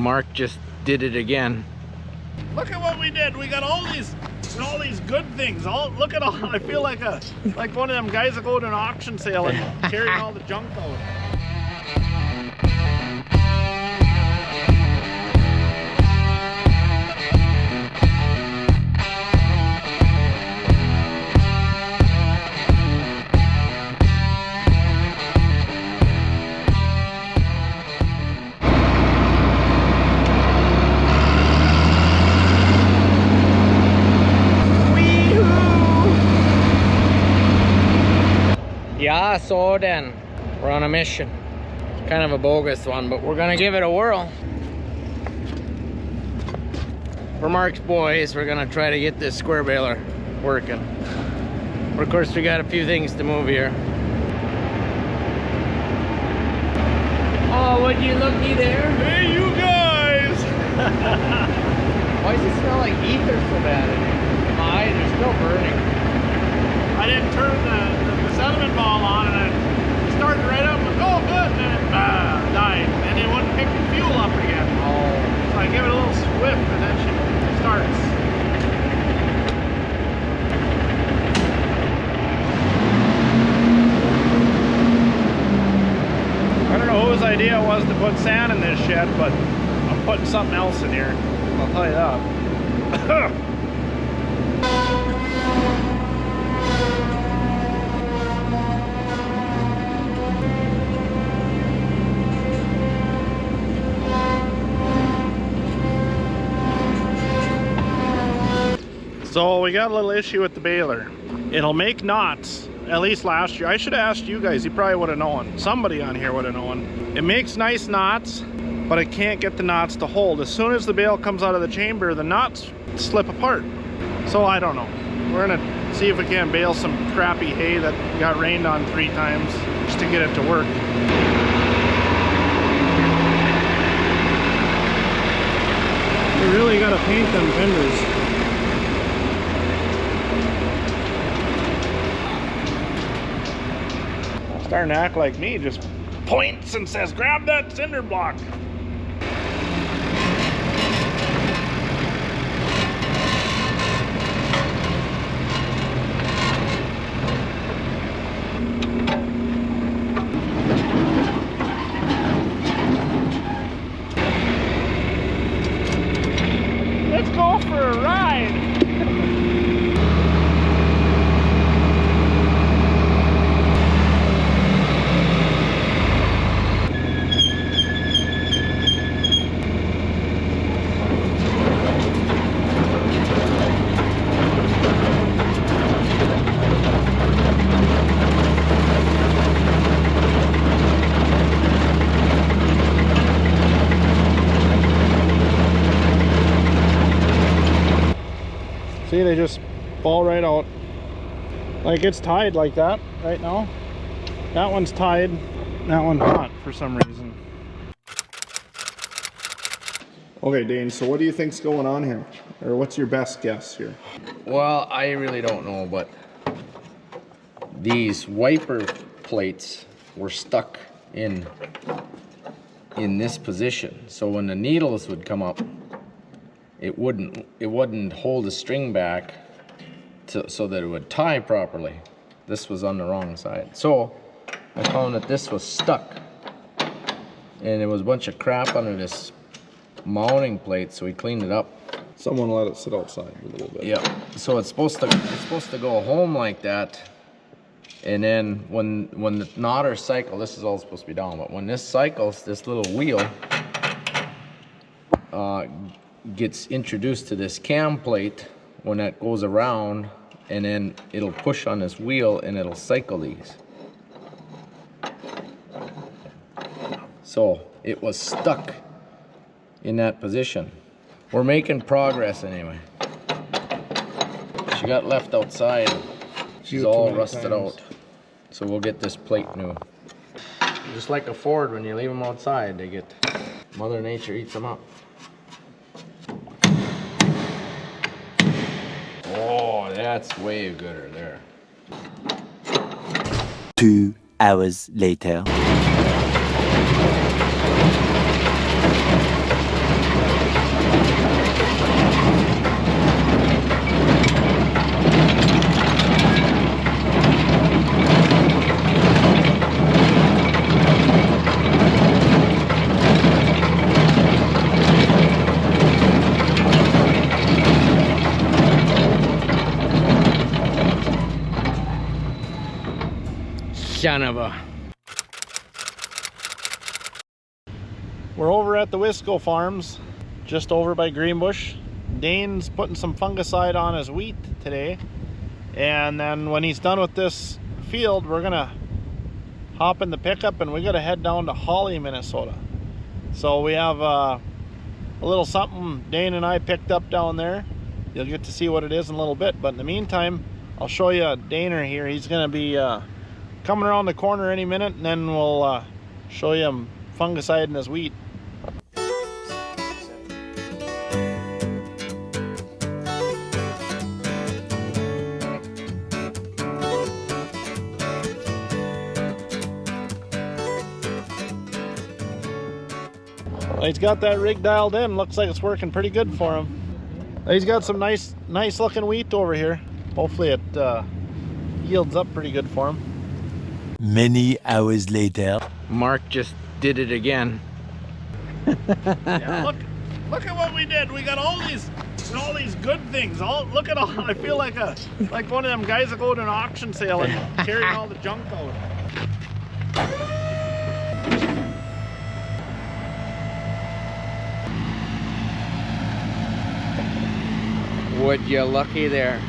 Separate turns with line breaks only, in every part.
Mark just did it again.
Look at what we did. We got all these good things. Look at all. I feel like one of them guys that go to an auction sale and carrying all the junk out.
Yeah, so then we're on a mission. Kind of a bogus one, but we're gonna give it a whirl. For Mark's boys, we're gonna try to get this square baler working. But of course, we got a few things to move here. Oh, would you looky there?
Hey, you guys!
Why does it smell like ether so bad in here? My eyes are still burning.
I didn't turn the sediment ball on, and it started right up and oh good, and then it died, and it wouldn't pick the fuel up again.
Oh.
So I give it a little swift, and then she starts. I don't know whose idea it was to put sand in this shed, but I'm putting something else in here. I'll tell you that. So we got a little issue with the baler. It'll make knots, at least last year. I should have asked you guys, you probably would have known. Somebody on here would have known. It makes nice knots, but it can't get the knots to hold. As soon as the bale comes out of the chamber, the knots slip apart. So I don't know. We're gonna see if we can bale some crappy hay that got rained on 3 times just to get it to work. We really gotta paint them fenders. Starting to act like me, just points and says, grab that cinder block. Let's go for a ride. See, they just fall right out. Like it's tied like that right now. That one's tied, that one's not for some reason. Okay, Dane, so what do you think's going on here? Or what's your best guess here?
Well, I really don't know, but these wiper plates were stuck in this position. So when the needles would come up, it wouldn't hold the string back so that it would tie properly. This was on the wrong side. So I found that this was stuck, and there was a bunch of crap under this mounting plate, so we cleaned it up.
Someone let it sit outside a little bit.
Yeah. So it's supposed to go home like that, and then when the knotter cycle, this is all supposed to be down, but when this cycles, this little wheel gets introduced to this cam plate when that goes around, and then it'll push on this wheel and it'll cycle these. So it was stuck in that position. We're making progress anyway. She got left outside. She's all rusted out. So we'll get this plate new. Just like a Ford, when you leave them outside, they get, Mother Nature eats them up. Oh, that's way gooder there.
2 hours later.
Son of a.
We're over at the Roseau Farms, just over by Greenbush. Dane's putting some fungicide on his wheat today. And then when he's done with this field, we're gonna hop in the pickup and we gotta head down to Hawley, Minnesota. So we have a little something Dane and I picked up down there. You'll get to see what it is in a little bit, but in the meantime, I'll show you Daner here. He's gonna be coming around the corner any minute, and then we'll show you him fungicide in his wheat. Well, he's got that rig dialed in. Looks like it's working pretty good for him. He's got some nice looking wheat over here. Hopefully it yields up pretty good for him.
Many hours later.
Mark just did it again.
Yeah, look at what we did. We got all these good things. Look at all. I feel like one of them guys that go to an auction sale and carrying all the junk out.
Would you lucky there?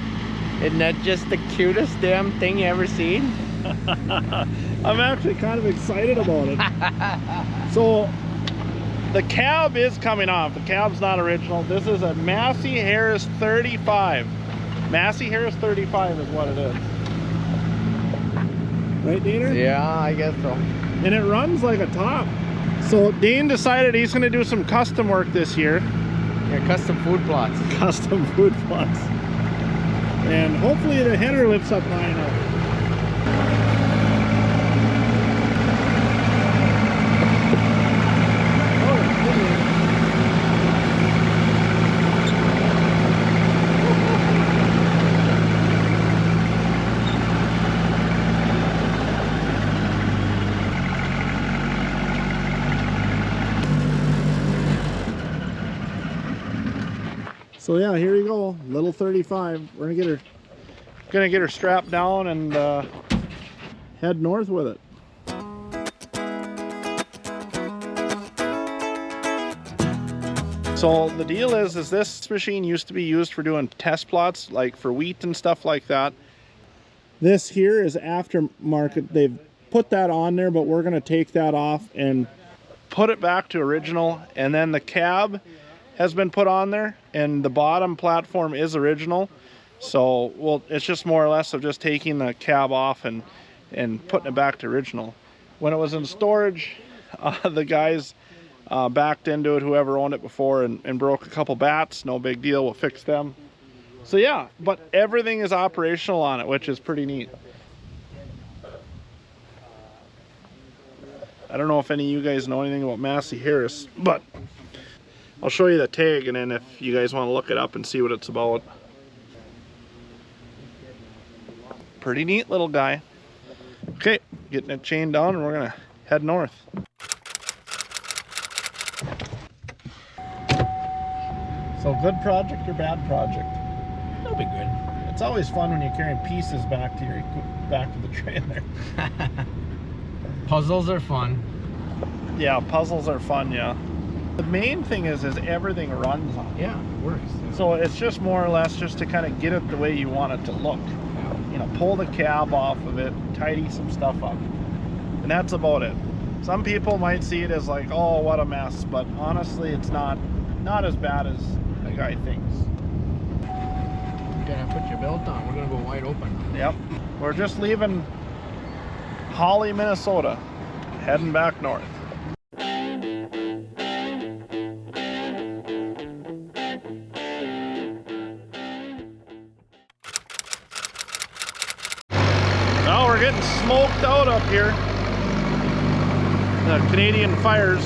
Isn't that just the cutest damn thing you ever seen?
I'm actually kind of excited about it. So the cab is coming off. The cab's not original. This is a Massey Harris 35. Massey Harris 35 is what it is. Right, Daner?
Yeah, I guess so.
And it runs like a top. So Dane decided he's going to do some custom work this year.
Yeah, custom food plots.
Custom food plots. And hopefully the header lifts up high enough. So yeah, here you go, little 35. We're gonna get her strapped down and head north with it. So the deal is this machine used to be used for doing test plots, like for wheat and stuff like that. This here is aftermarket. They've put that on there, but we're gonna take that off and put it back to original. And then the cab has been put on there, and the bottom platform is original. So it's just more or less of just taking the cab off and putting it back to original. When it was in storage, the guys backed into it, whoever owned it before, and broke a couple bats. No big deal, we'll fix them. So yeah, but everything is operational on it, which is pretty neat. I don't know if any of you guys know anything about Massey Harris, but I'll show you the tag, and then if you guys want to look it up and see what it's about. Pretty neat little guy. Okay, getting it chained down, and we're gonna head north. So good project or bad project?
That'll be good.
It's always fun when you're carrying pieces back to the trailer.
Puzzles are fun.
Yeah, puzzles are fun, yeah. The main thing is everything runs on it.
Yeah, it works.
So it's just more or less just to kind of get it the way you want it to look. You know, pull the cab off of it, tidy some stuff up. And that's about it. Some people might see it as like, oh, what a mess, but honestly it's not as bad as the guy thinks.
You're gonna put your belt on. We're gonna go wide open.
Yep. We're just leaving Hawley, Minnesota, heading back north. Now we're getting smoked out up here. The Canadian fires.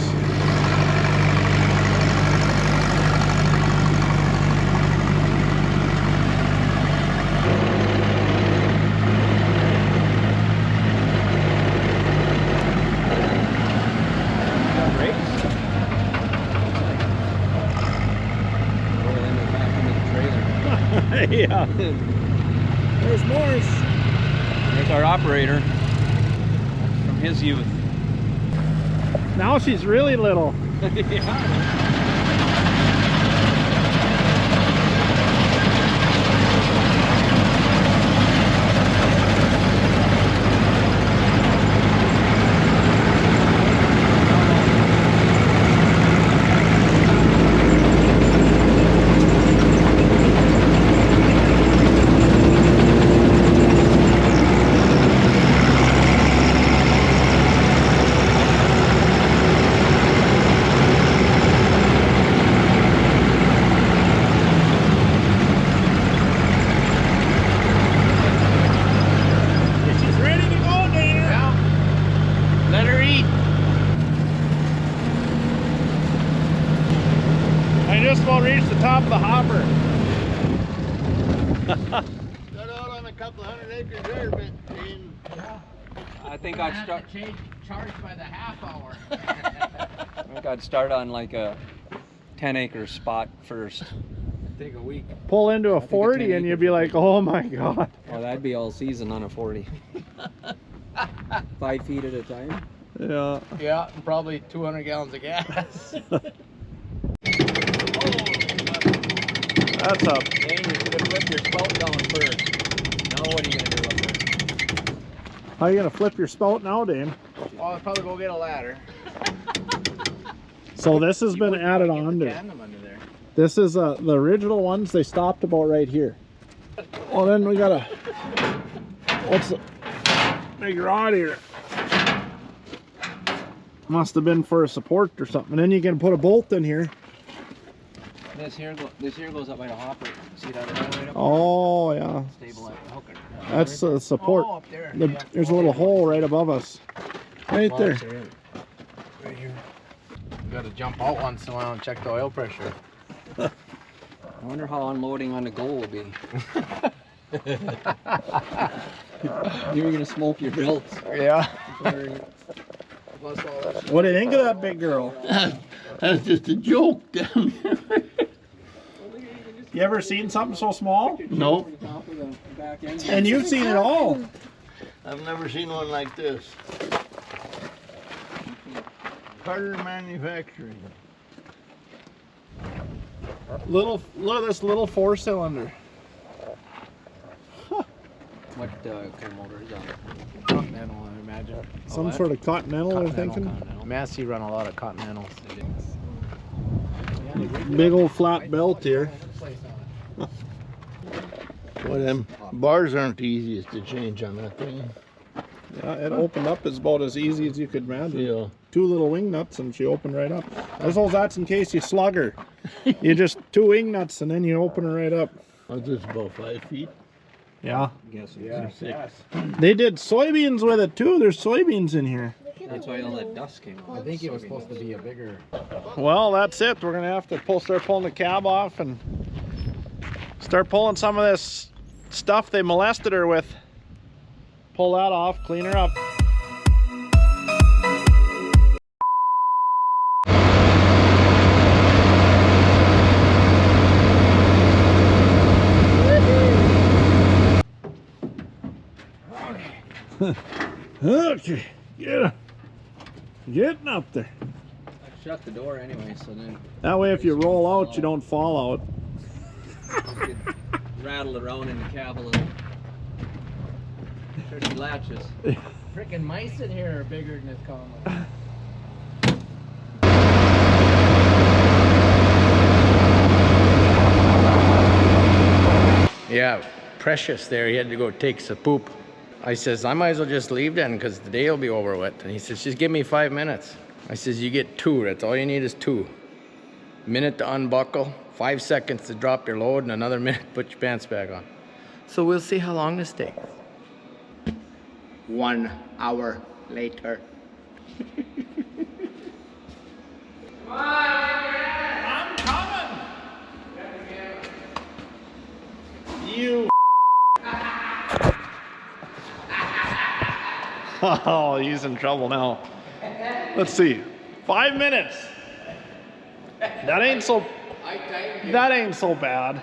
Yeah. There's Morris.
There's our operator.
his youth.
Now she's really little.
Yeah.
Just about reached the top of the hopper.
Got out on a couple hundred acres there, but in,
I think I'd start.
Charged by the half hour.
I think I'd start on like a 10-acre spot first.
Take a week.
Pull into a 40 and you'd be like, oh my god.
Well, that'd be all season on a 40. 5 feet at a time.
Yeah.
Yeah, and probably 200 gallons of gas.
That's up.
Dane, you should have flipped your spout down first. Now what are you gonna do up there?
How are you gonna flip your spout now, Dane?
Well, I'll probably go get a ladder.
So this has been added on to.
Tandem under there.
This is the original ones. They stopped about right here. Well, then we got a what's the big rod here? Must have been for a support or something. And then you can put a bolt in here.
This here goes up by the hopper. See that right up
Oh yeah.
Stable at the hooker.
That's the support.
Oh, up there.
There's a little hole right above us. Right there.
Right here. You gotta jump out once in a while and check the oil pressure.
I wonder how unloading on the goal will be. You're gonna smoke your belts.
Yeah.
What do you think of that big girl?
that's just a joke.
You ever seen something so small?
No,
And you've seen it all.
I've never seen one like this. Carter Manufacturing.
Look at this little 4-cylinder.
What motor is that?
Continental, I imagine.
Some sort of Continental, they're thinking.
Massey run a lot of Continentals.
Big old flat belt here.
Well, them bars aren't the easiest to change on that thing.
Yeah, it opened up as about as easy as you could imagine.
Yeah.
2 little wing nuts and she opened right up. I suppose that's in case you slug her. You just 2 wing nuts and then you open her right up.
Was this about 5 feet?
Yeah.
Yes.
Yeah.
6.
They did soybeans with it too. There's soybeans in here.
That's why all that dust came
I
out.
think it was supposed to be a bigger.
Well, that's it. We're gonna have to start pulling the cab off and start pulling some of this stuff they molested her with. Pull that off, clean her up. Okay, getting up there.
I shut the door anyway, so then
That way if you roll out, you don't fall out.
you could rattle around in the cab a little. Sure she latches.
Freaking mice in here are bigger than this column. Yeah, Precious there, he had to go take a poop. I says, I might as well just leave then because the day will be over with. And he says, just give me 5 minutes. I says, you get 2, that's all you need is 2. Minute to unbuckle, 5 seconds to drop your load, and another minute to put your pants back on. So we'll see how long this takes. 1 hour later.
I'm coming! You. Oh, he's in trouble now. Let's see. 5 minutes. That ain't so bad.